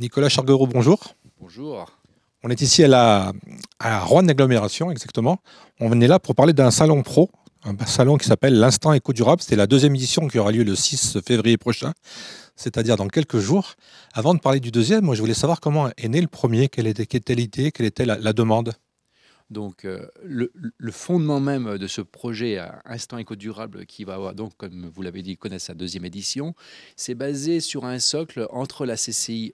Nicolas Charguereau, bonjour. Bonjour. On est ici à Roanne Agglomération, exactement. On est là pour parler d'un salon pro, un salon qui s'appelle l'Instant Éco-Durable. C'est la deuxième édition qui aura lieu le 6 février prochain, c'est-à-dire dans quelques jours. Avant de parler du deuxième, moi, je voulais savoir comment est né le premier, quelle était l'idée, quelle était la demande. Donc, le fondement même de ce projet Instant Éco-Durable qui va avoir, donc, comme vous l'avez dit, connaître sa deuxième édition, c'est basé sur un socle entre la CCI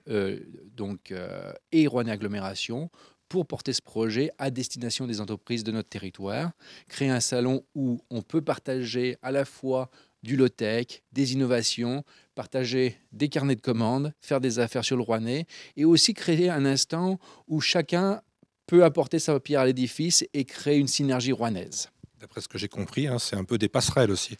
et Roanne Agglomération pour porter ce projet à destination des entreprises de notre territoire, créer un salon où on peut partager à la fois du low-tech, des innovations, partager des carnets de commandes, faire des affaires sur le Rouennais et aussi créer un instant où chacun peut apporter sa pierre à l'édifice et créer une synergie rouennaise. D'après ce que j'ai compris, hein, c'est un peu des passerelles aussi.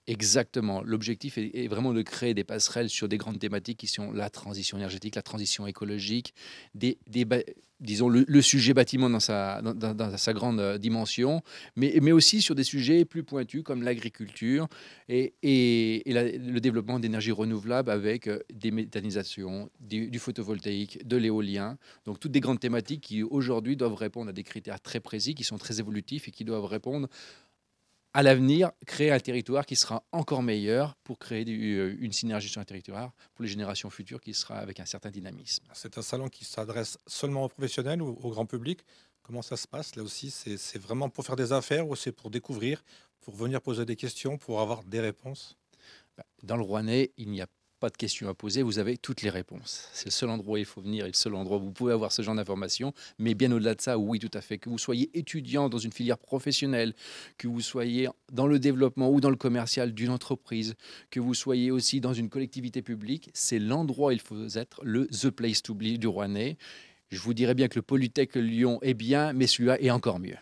Exactement. L'objectif est vraiment de créer des passerelles sur des grandes thématiques qui sont la transition énergétique, la transition écologique, disons le sujet bâtiment dans sa grande dimension, mais aussi sur des sujets plus pointus comme l'agriculture le développement d'énergies renouvelables avec des méthanisations, du photovoltaïque, de l'éolien. Donc toutes des grandes thématiques qui aujourd'hui doivent répondre à des critères très précis, qui sont très évolutifs et qui doivent répondre à l'avenir, créer un territoire qui sera encore meilleur pour créer une synergie sur un territoire pour les générations futures qui sera avec un certain dynamisme. C'est un salon qui s'adresse seulement aux professionnels ou au grand public. Comment ça se passe là aussi? C'est vraiment pour faire des affaires ou c'est pour découvrir, pour venir poser des questions, pour avoir des réponses? Dans le Rouennais, il n'y a pas de questions à poser, vous avez toutes les réponses. C'est le seul endroit où il faut venir et le seul endroit où vous pouvez avoir ce genre d'informations. Mais bien au-delà de ça, oui, tout à fait. Que vous soyez étudiant dans une filière professionnelle, que vous soyez dans le développement ou dans le commercial d'une entreprise, que vous soyez aussi dans une collectivité publique, c'est l'endroit où il faut être, le The Place to Be du Rouennais. Je vous dirais bien que le Polytech Lyon est bien, mais celui-là est encore mieux.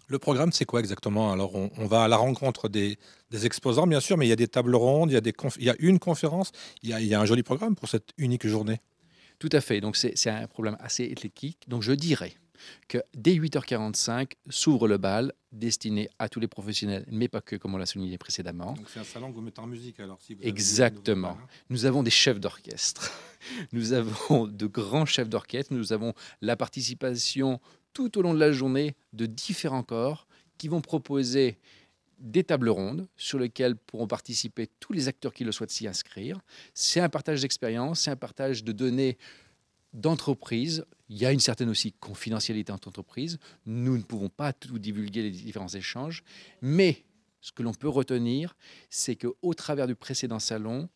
Le programme, c'est quoi exactement? Alors, on va à la rencontre des exposants, bien sûr, mais il y a des tables rondes, il y a une conférence, il y a un joli programme pour cette unique journée. Tout à fait. Donc, c'est un problème assez éclectique. Donc, je dirais que dès 8h45 s'ouvre le bal destiné à tous les professionnels, mais pas que, comme on l'a souligné précédemment. Donc, c'est un salon que vous mettez en musique, alors, si vous avez le nouveau bal, Exactement. hein. Nous avons des chefs d'orchestre. Nous avons de grands chefs d'orchestre. Nous avons la participation tout au long de la journée de différents corps qui vont proposer des tables rondes sur lesquelles pourront participer tous les acteurs qui le souhaitent s'y inscrire. C'est un partage d'expérience, c'est un partage de données d'entreprise. Il y a une certaine aussi confidentialité entre entreprises. Nous ne pouvons pas tout divulguer les différents échanges, mais ce que l'on peut retenir, c'est qu'au travers du précédent salon,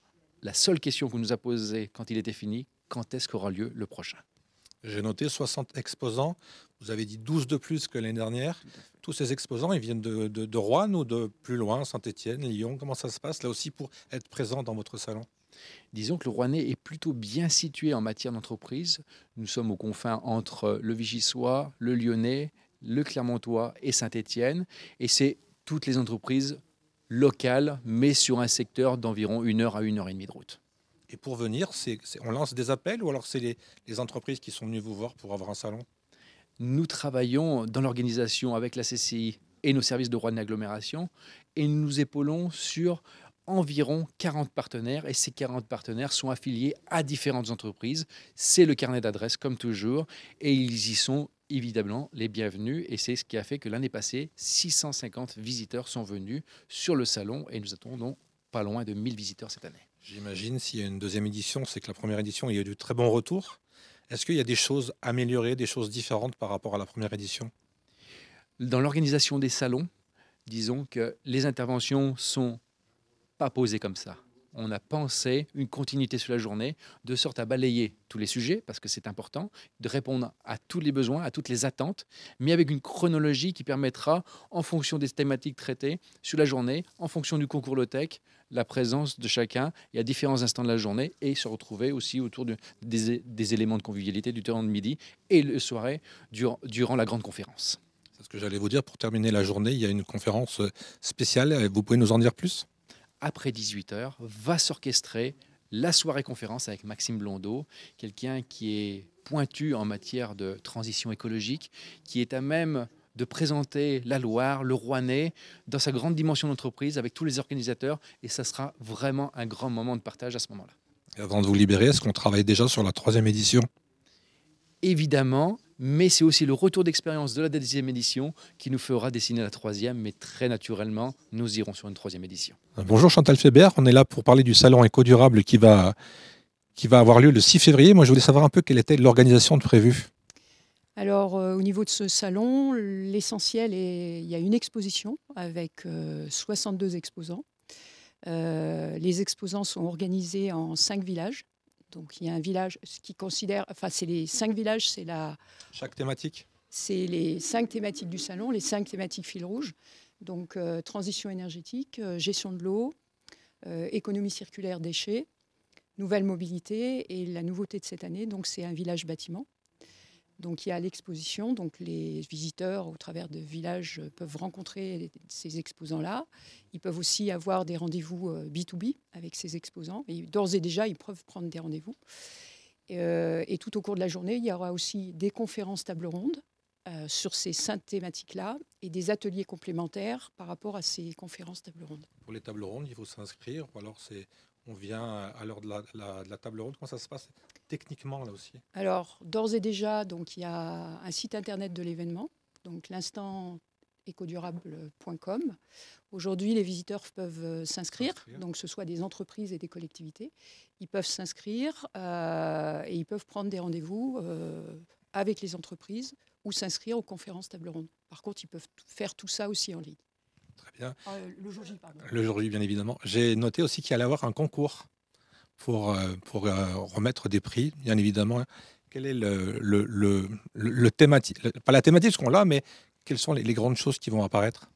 la seule question qu'on nous a posée quand il était fini, quand est-ce qu'aura lieu le prochain? J'ai noté 60 exposants. Vous avez dit 12 de plus que l'année dernière. Tous ces exposants, ils viennent de Roanne ou de plus loin, Saint-Étienne, Lyon. Comment ça se passe là aussi pour être présent dans votre salon? Disons que le Rouennais est plutôt bien situé en matière d'entreprise. Nous sommes aux confins entre le Vigissois, le Lyonnais, le Clermontois et Saint-Étienne. Et c'est toutes les entreprises locales, mais sur un secteur d'environ 1 heure à 1 heure et demie de route. Et pour venir, on lance des appels ou alors c'est les entreprises qui sont venues vous voir pour avoir un salon? Nous travaillons dans l'organisation avec la CCI et nos services de Roanne Agglomération et nous nous épaulons sur environ 40 partenaires et ces 40 partenaires sont affiliés à différentes entreprises. C'est le carnet d'adresses comme toujours et ils y sont évidemment les bienvenus et c'est ce qui a fait que l'année passée, 650 visiteurs sont venus sur le salon et nous attendons pas loin de 1000 visiteurs cette année. J'imagine s'il y a une deuxième édition, c'est que la première édition, il y a eu de très bons retours. Est-ce qu'il y a des choses améliorées, des choses différentes par rapport à la première édition? Dans l'organisation des salons, disons que les interventions sont pas posées comme ça. On a pensé une continuité sur la journée, de sorte à balayer tous les sujets, parce que c'est important, de répondre à tous les besoins, à toutes les attentes, mais avec une chronologie qui permettra, en fonction des thématiques traitées sur la journée, en fonction du concours low-tech, la présence de chacun et à différents instants de la journée, et se retrouver aussi autour des éléments de convivialité du temps de midi et le soirée durant la grande conférence. C'est ce que j'allais vous dire. Pour terminer la journée, il y a une conférence spéciale. Vous pouvez nous en dire plus? Après 18h, va s'orchestrer la soirée conférence avec Maxime Blondeau, quelqu'un qui est pointu en matière de transition écologique, qui est à même de présenter la Loire, le Rouennais, dans sa grande dimension d'entreprise avec tous les organisateurs. Et ça sera vraiment un grand moment de partage à ce moment-là. Et avant de vous libérer, est-ce qu'on travaille déjà sur la 3e édition? Évidemment, mais c'est aussi le retour d'expérience de la 2e édition qui nous fera dessiner la 3e, mais très naturellement, nous irons sur une 3e édition. Bonjour Chantal Fébert, on est là pour parler du salon éco-durable qui va avoir lieu le 6 février. Moi, je voulais savoir un peu quelle était l'organisation de prévue. Alors, au niveau de ce salon, l'essentiel est il y a une exposition avec 62 exposants. Les exposants sont organisés en 5 villages. Donc, il y a un village, ce qui considère, enfin, c'est les 5 villages, Chaque thématique? c'est les 5 thématiques du salon, les 5 thématiques fil rouge. Donc, transition énergétique, gestion de l'eau, économie circulaire, déchets, nouvelle mobilité et la nouveauté de cette année, donc c'est un village bâtiment. Donc il y a l'exposition, donc les visiteurs au travers de villages peuvent rencontrer ces exposants-là. Ils peuvent aussi avoir des rendez-vous B2B avec ces exposants. Et d'ores et déjà, ils peuvent prendre des rendez-vous. Et tout au cours de la journée, il y aura aussi des conférences table ronde sur ces 5 thématiques-là et des ateliers complémentaires par rapport à ces conférences table ronde. Pour les tables rondes, il faut s'inscrire ou alors on vient à l'heure de la table ronde. Comment ça se passe techniquement là aussi? Alors, d'ores et déjà, donc, il y a un site internet de l'événement, donc l'instantécodurable.com. Aujourd'hui, les visiteurs peuvent s'inscrire, donc que ce soit des entreprises et des collectivités. Ils peuvent s'inscrire et ils peuvent prendre des rendez-vous avec les entreprises ou s'inscrire aux conférences table ronde. Par contre, ils peuvent faire tout ça aussi en ligne. Très bien. Le jour J, pardon. Le jour J, bien évidemment. J'ai noté aussi qu'il allait y avoir un concours pour remettre des prix, bien évidemment. Quel est le thématique, pas la thématique, ce qu'on l'a, mais quelles sont les grandes choses qui vont apparaître?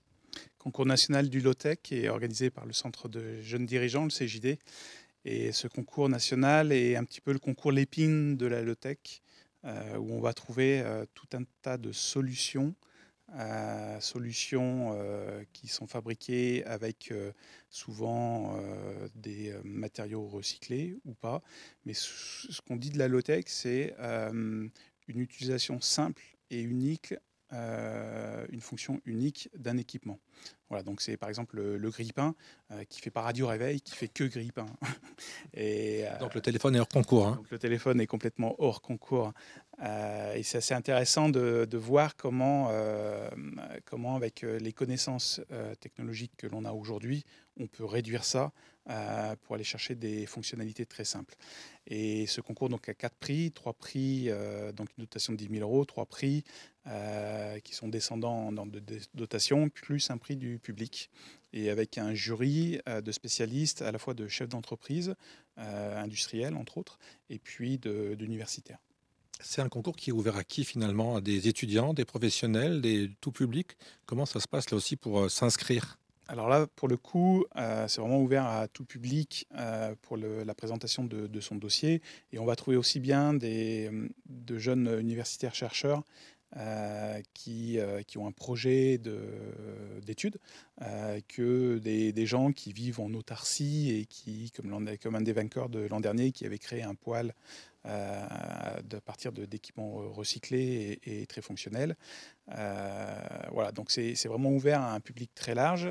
Concours national du Low-Tech est organisé par le Centre de jeunes dirigeants, le CJD. Et ce concours national est un petit peu le concours l'épine de la Low-Tech, où on va trouver tout un tas de solutions qui sont fabriquées avec souvent des matériaux recyclés ou pas. Mais ce qu'on dit de la low-tech, c'est une utilisation simple et unique, une fonction unique d'un équipement. Voilà, donc c'est par exemple le grille-pain qui fait pas radio réveil, qui fait que grille-pain. Donc le téléphone est hors concours. Hein. Donc le téléphone est complètement hors concours. Et c'est assez intéressant de voir comment avec les connaissances technologiques que l'on a aujourd'hui, on peut réduire ça pour aller chercher des fonctionnalités très simples. Et ce concours donc, a 4 prix, 3 prix, donc une dotation de 10 000 euros, 3 prix qui sont descendants dans de dotation, plus un prix du public. Et avec un jury de spécialistes, à la fois de chefs d'entreprise, industriels entre autres, et puis d'universitaires. C'est un concours qui est ouvert à qui finalement? À des étudiants, des professionnels, tout public? Comment ça se passe là aussi pour s'inscrire? Alors là, pour le coup, c'est vraiment ouvert à tout public pour la présentation de son dossier. Et on va trouver aussi bien de jeunes universitaires chercheurs qui ont un projet d'études que des gens qui vivent en autarcie et qui, comme un des vainqueurs de l'an dernier, qui avait créé un poêle à partir d'équipements recyclés et très fonctionnels. Voilà, donc c'est vraiment ouvert à un public très large,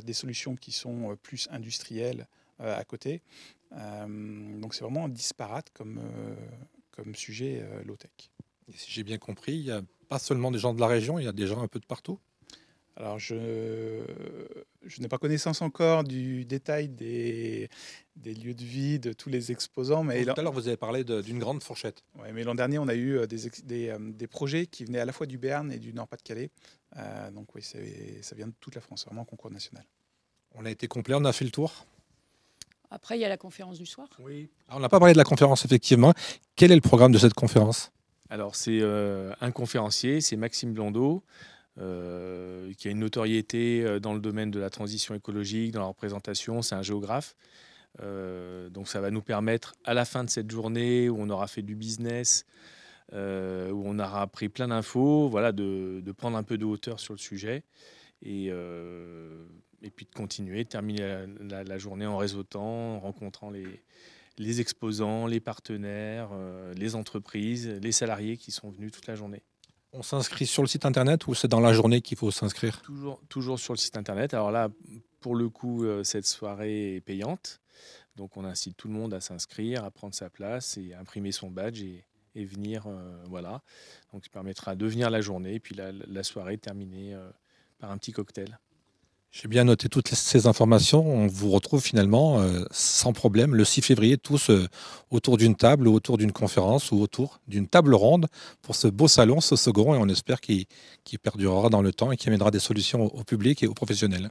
des solutions qui sont plus industrielles à côté. Donc c'est vraiment disparate comme sujet low-tech. Et si j'ai bien compris, il n'y a pas seulement des gens de la région, il y a des gens un peu de partout? Alors, je n'ai pas connaissance encore du détail des lieux de vie de tous les exposants. Mais tout à l'heure, vous avez parlé d'une grande fourchette. Ouais, mais l'an dernier, on a eu des projets qui venaient à la fois du Béarn et du Nord-Pas-de-Calais. Donc oui, ça vient de toute la France, vraiment un concours national. On a été complet, on a fait le tour. Après, il y a la conférence du soir. Oui. Alors, on n'a pas parlé de la conférence, effectivement. Quel est le programme de cette conférence? Alors, c'est un conférencier, c'est Maxime Blondeau, qui a une notoriété dans le domaine de la transition écologique, dans la représentation. C'est un géographe. Donc, ça va nous permettre, à la fin de cette journée où on aura fait du business, où on aura appris plein d'infos, voilà, de prendre un peu de hauteur sur le sujet et puis de continuer, de terminer la journée en réseautant, en rencontrant les exposants, les partenaires, les entreprises, les salariés qui sont venus toute la journée. On s'inscrit sur le site internet ou c'est dans la journée qu'il faut s'inscrire? Toujours sur le site internet. Alors là, pour le coup, cette soirée est payante. Donc on incite tout le monde à s'inscrire, à prendre sa place et à imprimer son badge et venir. Voilà. Donc ça permettra de venir la journée et puis la soirée terminée par un petit cocktail. J'ai bien noté toutes ces informations. On vous retrouve finalement sans problème le 6 février, tous autour d'une table ou autour d'une conférence ou autour d'une table ronde pour ce beau salon, ce second, et on espère qu'il perdurera dans le temps et qu'il amènera des solutions au public et aux professionnels.